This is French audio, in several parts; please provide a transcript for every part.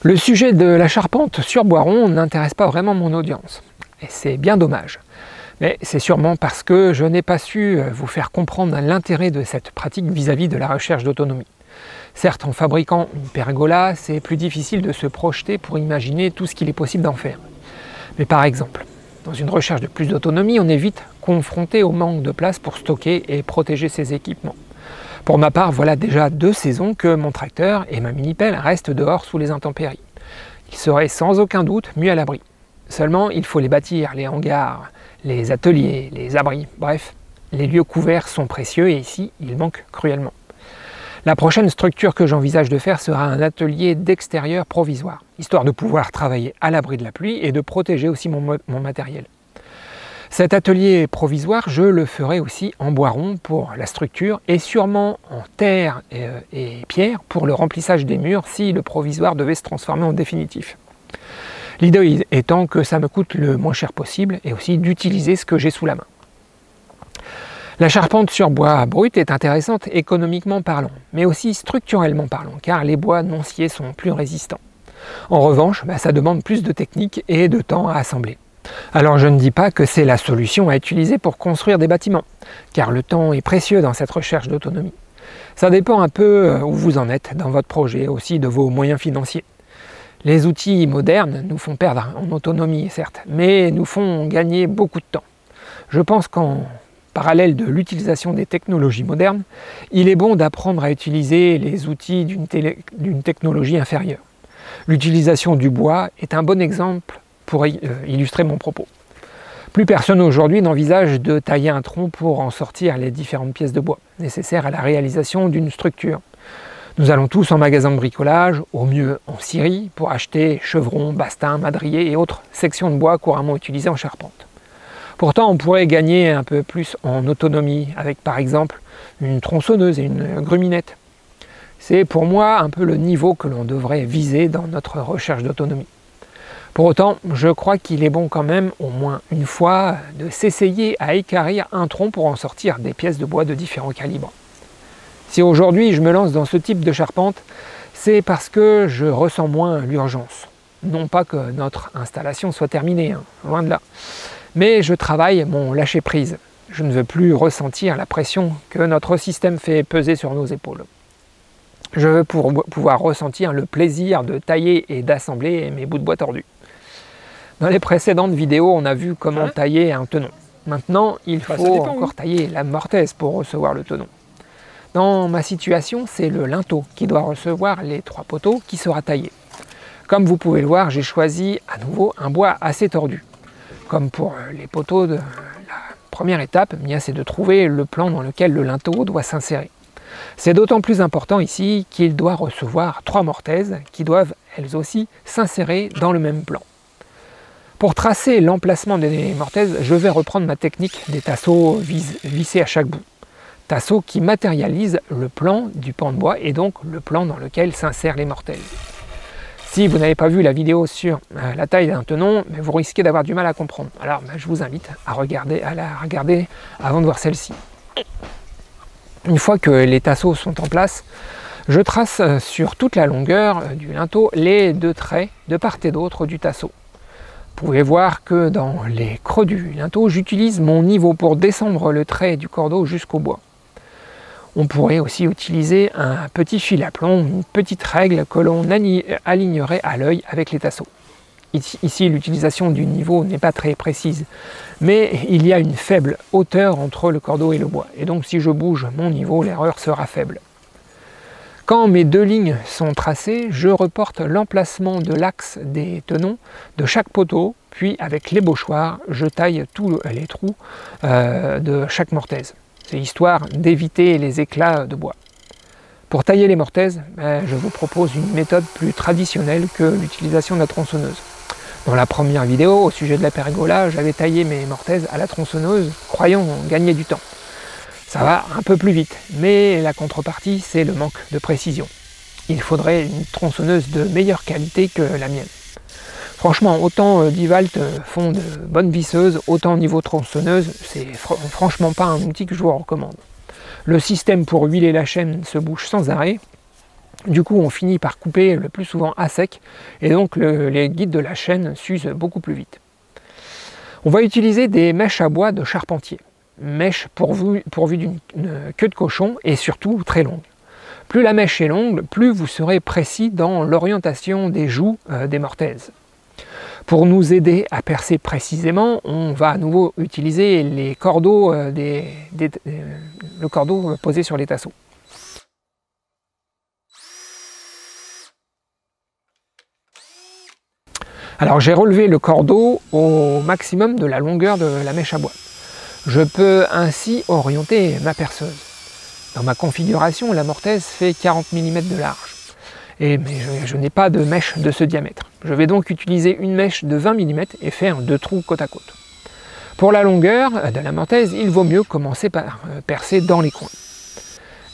Le sujet de la charpente sur bois rond n'intéresse pas vraiment mon audience, et c'est bien dommage. Mais c'est sûrement parce que je n'ai pas su vous faire comprendre l'intérêt de cette pratique vis-à-vis de la recherche d'autonomie. Certes, en fabriquant une pergola, c'est plus difficile de se projeter pour imaginer tout ce qu'il est possible d'en faire. Mais par exemple, dans une recherche de plus d'autonomie, on est vite confronté au manque de place pour stocker et protéger ses équipements. Pour ma part, voilà déjà 2 saisons que mon tracteur et ma mini-pelle restent dehors sous les intempéries. Ils seraient sans aucun doute mieux à l'abri. Seulement, il faut les bâtir, les hangars, les ateliers, les abris, bref, les lieux couverts sont précieux et ici, ils manquent cruellement. La prochaine structure que j'envisage de faire sera un atelier d'extérieur provisoire, histoire de pouvoir travailler à l'abri de la pluie et de protéger aussi mon matériel. Cet atelier provisoire, je le ferai aussi en bois rond pour la structure et sûrement en terre et pierre pour le remplissage des murs si le provisoire devait se transformer en définitif. L'idée étant que ça me coûte le moins cher possible et aussi d'utiliser ce que j'ai sous la main. La charpente sur bois brut est intéressante économiquement parlant, mais aussi structurellement parlant, car les bois non sciés sont plus résistants. En revanche, ça demande plus de technique et de temps à assembler. Alors je ne dis pas que c'est la solution à utiliser pour construire des bâtiments, car le temps est précieux dans cette recherche d'autonomie. Ça dépend un peu où vous en êtes dans votre projet, aussi de vos moyens financiers. Les outils modernes nous font perdre en autonomie, certes, mais nous font gagner beaucoup de temps. Je pense qu'en parallèle de l'utilisation des technologies modernes, il est bon d'apprendre à utiliser les outils d'une technologie inférieure. L'utilisation du bois est un bon exemple pour illustrer mon propos. Plus personne aujourd'hui n'envisage de tailler un tronc pour en sortir les différentes pièces de bois nécessaires à la réalisation d'une structure. Nous allons tous en magasin de bricolage, au mieux en scierie, pour acheter chevrons, bastins, madriers et autres sections de bois couramment utilisées en charpente. Pourtant, on pourrait gagner un peu plus en autonomie avec par exemple une tronçonneuse et une gruminette. C'est pour moi un peu le niveau que l'on devrait viser dans notre recherche d'autonomie. Pour autant, je crois qu'il est bon quand même, au moins une fois, de s'essayer à équarrir un tronc pour en sortir des pièces de bois de différents calibres. Si aujourd'hui je me lance dans ce type de charpente, c'est parce que je ressens moins l'urgence. Non pas que notre installation soit terminée, loin de là. Mais je travaille mon lâcher-prise. Je ne veux plus ressentir la pression que notre système fait peser sur nos épaules. Je veux pouvoir ressentir le plaisir de tailler et d'assembler mes bouts de bois tordus. Dans les précédentes vidéos, on a vu comment tailler un tenon. Maintenant, il faut encore tailler la mortaise pour recevoir le tenon. Dans ma situation, c'est le linteau qui doit recevoir les 3 poteaux qui sera taillé. Comme vous pouvez le voir, j'ai choisi à nouveau un bois assez tordu. Comme pour les poteaux de la première étape, c'est de trouver le plan dans lequel le linteau doit s'insérer. C'est d'autant plus important ici qu'il doit recevoir 3 mortaises qui doivent elles aussi s'insérer dans le même plan. Pour tracer l'emplacement des mortaises, je vais reprendre ma technique des tasseaux vissés à chaque bout. Tasseaux qui matérialisent le plan du pan de bois et donc le plan dans lequel s'insèrent les mortaises. Si vous n'avez pas vu la vidéo sur la taille d'un tenon, vous risquez d'avoir du mal à comprendre. Alors je vous invite à la regarder avant de voir celle-ci. Une fois que les tasseaux sont en place, je trace sur toute la longueur du linteau les 2 traits de part et d'autre du tasseau. Vous pouvez voir que dans les creux du linteau, j'utilise mon niveau pour descendre le trait du cordeau jusqu'au bois. On pourrait aussi utiliser un petit fil à plomb, une petite règle que l'on alignerait à l'œil avec les tasseaux. Ici, l'utilisation du niveau n'est pas très précise, mais il y a une faible hauteur entre le cordeau et le bois. Et donc, si je bouge mon niveau, l'erreur sera faible. Quand mes 2 lignes sont tracées, je reporte l'emplacement de l'axe des tenons de chaque poteau, puis avec l'ébauchoir, je taille tous les trous de chaque mortaise. C'est histoire d'éviter les éclats de bois. Pour tailler les mortaises, je vous propose une méthode plus traditionnelle que l'utilisation de la tronçonneuse. Dans la première vidéo, au sujet de la pergola, j'avais taillé mes mortaises à la tronçonneuse, croyant gagner du temps. Ça va un peu plus vite, mais la contrepartie, c'est le manque de précision. Il faudrait une tronçonneuse de meilleure qualité que la mienne. Franchement, autant Dewalt font de bonnes visseuses, autant niveau tronçonneuse, c'est franchement pas un outil que je vous recommande. Le système pour huiler la chaîne se bouge sans arrêt, Du coup, on finit par couper le plus souvent à sec, et donc les guides de la chaîne s'usent beaucoup plus vite. On va utiliser des mèches à bois de charpentier, mèches pourvues d'une queue de cochon et surtout très longues. Plus la mèche est longue, plus vous serez précis dans l'orientation des joues des mortaises. Pour nous aider à percer précisément, on va à nouveau utiliser les cordeaux, le cordeau posé sur les tasseaux. Alors j'ai relevé le cordeau au maximum de la longueur de la mèche à bois. Je peux ainsi orienter ma perceuse. Dans ma configuration, la mortaise fait 40 mm de large. Mais je n'ai pas de mèche de ce diamètre. Je vais donc utiliser une mèche de 20 mm et faire 2 trous côte à côte. Pour la longueur de la mortaise, il vaut mieux commencer par percer dans les coins.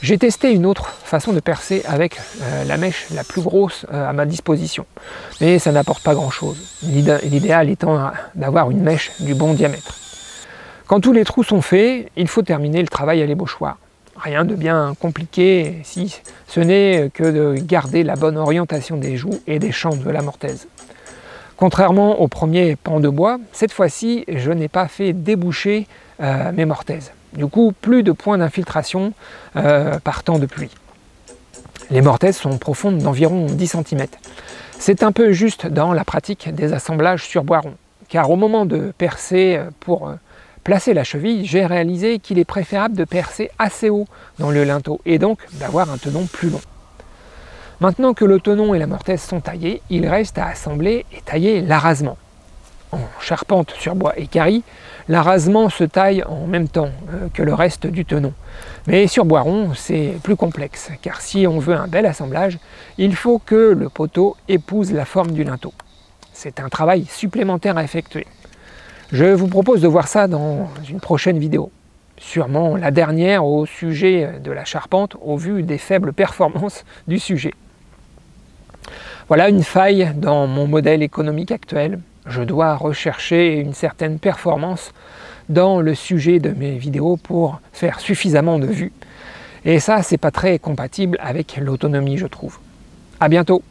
J'ai testé une autre façon de percer avec la mèche la plus grosse à ma disposition, mais ça n'apporte pas grand chose, l'idéal étant d'avoir une mèche du bon diamètre. Quand tous les trous sont faits, il faut terminer le travail à l'ébauchoir. Rien de bien compliqué si ce n'est que de garder la bonne orientation des joues et des champs de la mortaise. Contrairement au premier pan de bois, cette fois-ci je n'ai pas fait déboucher mes mortaises. Du coup, plus de points d'infiltration par temps de pluie. Les mortaises sont profondes d'environ 10 cm. C'est un peu juste dans la pratique des assemblages sur bois rond, car au moment de percer pour placer la cheville, j'ai réalisé qu'il est préférable de percer assez haut dans le linteau et donc d'avoir un tenon plus long. Maintenant que le tenon et la mortaise sont taillés, il reste à assembler et tailler l'arasement. En charpente sur bois équarri, l'arasement se taille en même temps que le reste du tenon. Mais sur bois rond, c'est plus complexe, car si on veut un bel assemblage, il faut que le poteau épouse la forme du linteau. C'est un travail supplémentaire à effectuer. Je vous propose de voir ça dans une prochaine vidéo. Sûrement la dernière au sujet de la charpente, au vu des faibles performances du sujet. Voilà une faille dans mon modèle économique actuel. Je dois rechercher une certaine performance dans le sujet de mes vidéos pour faire suffisamment de vues. Et ça, c'est pas très compatible avec l'autonomie, je trouve. À bientôt!